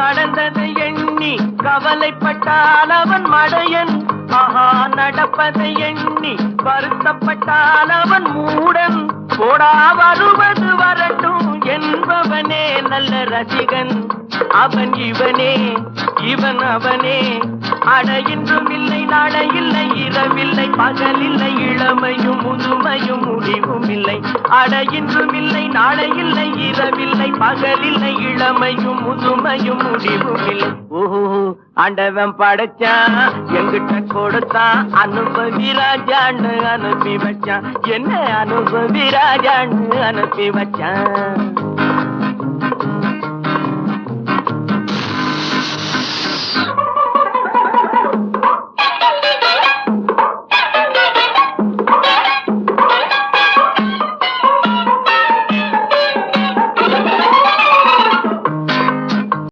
நடந்ததை எண்ணி கவலைப்பட்டால் அவன் மடையன். ஆஹா, நடப்பதை எண்ணி வருத்தப்பட்டால் அவன் மூடன். போடா வருவது வரட்டும் என்பவனே நல்ல ரசிகன். அவன் இவனே, இவன் அவனே. அட இன்றும் இல்லை, நாளை இல்லை, இரவில்லை, பகலில்லை, இளமையும் முதுமையும் முடிவும் இல்லை. அட இன்றும் இல்லை, நாளை இல்லை, இரவில்லை, பகலில்லை, இளமையும் முதுமையும் முடிவும் இல்லை. ஓஹோ, ஆண்டவன் படைச்சான், எங்கிட்ட கொடுத்தான், அனுபவி ராஜான்னு அனுப்பி வச்சான். என்ன அனுபவி ராஜான்னு அனுப்பி வச்சான்.